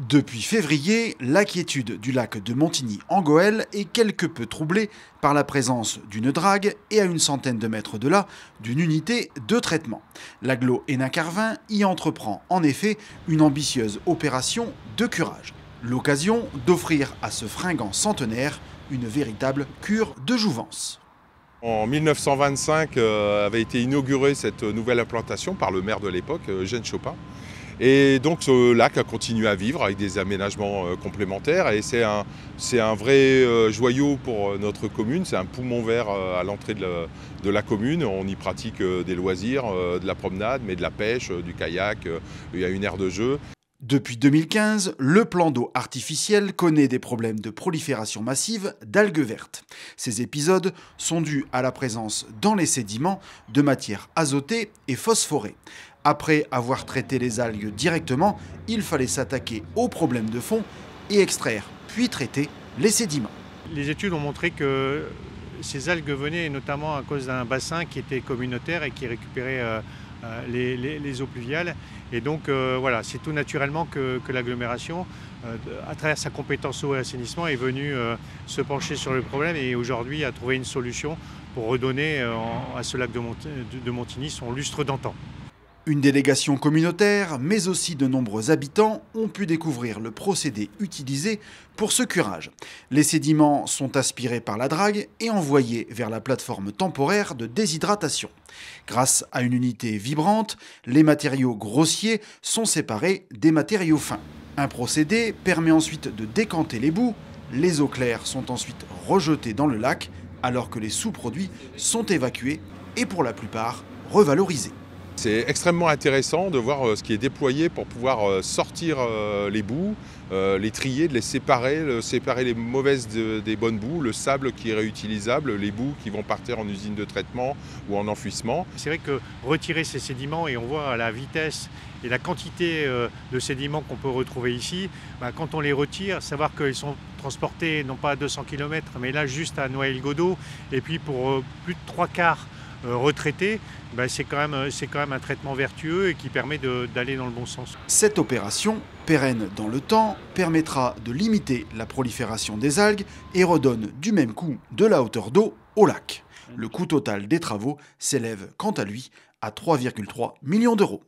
Depuis février, la quiétude du lac de Montigny en Goële est quelque peu troublée par la présence d'une drague et à une centaine de mètres de là, d'une unité de traitement. L'agglo Hénin-Carvin y entreprend en effet une ambitieuse opération de curage. L'occasion d'offrir à ce fringant centenaire une véritable cure de jouvence. En 1925 avait été inaugurée cette nouvelle implantation par le maire de l'époque, Eugène Chopin. Et donc ce lac a continué à vivre avec des aménagements complémentaires et c'est un vrai joyau pour notre commune, c'est un poumon vert à l'entrée de la commune. On y pratique des loisirs, de la promenade, mais de la pêche, du kayak, il y a une aire de jeu. Depuis 2015, le plan d'eau artificiel connaît des problèmes de prolifération massive d'algues vertes. Ces épisodes sont dus à la présence dans les sédiments de matières azotées et phosphorées. Après avoir traité les algues directement, il fallait s'attaquer aux problèmes de fond et extraire, puis traiter les sédiments. Les études ont montré que ces algues venaient notamment à cause d'un bassin qui était communautaire et qui récupérait les eaux pluviales. Et donc voilà, c'est tout naturellement que l'agglomération, à travers sa compétence eau et assainissement, est venue se pencher sur le problème et aujourd'hui a trouvé une solution pour redonner à ce lac de Montigny son lustre d'antan. Une délégation communautaire, mais aussi de nombreux habitants, ont pu découvrir le procédé utilisé pour ce curage. Les sédiments sont aspirés par la drague et envoyés vers la plateforme temporaire de déshydratation. Grâce à une unité vibrante, les matériaux grossiers sont séparés des matériaux fins. Un procédé permet ensuite de décanter les boues. Les eaux claires sont ensuite rejetées dans le lac, alors que les sous-produits sont évacués et pour la plupart revalorisés. C'est extrêmement intéressant de voir ce qui est déployé pour pouvoir sortir les boues, les trier, de les séparer, séparer les mauvaises des bonnes boues, le sable qui est réutilisable, les boues qui vont partir en usine de traitement ou en enfouissement. C'est vrai que retirer ces sédiments, et on voit la vitesse et la quantité de sédiments qu'on peut retrouver ici, quand on les retire, savoir qu'ils sont transportés non pas à 200 km, mais là juste à Noël-Godot, et puis pour plus de 3/4 retraité, c'est quand même un traitement vertueux et qui permet d'aller dans le bon sens. Cette opération, pérenne dans le temps, permettra de limiter la prolifération des algues et redonne du même coup de la hauteur d'eau au lac. Le coût total des travaux s'élève quant à lui à 3,3 millions d'euros.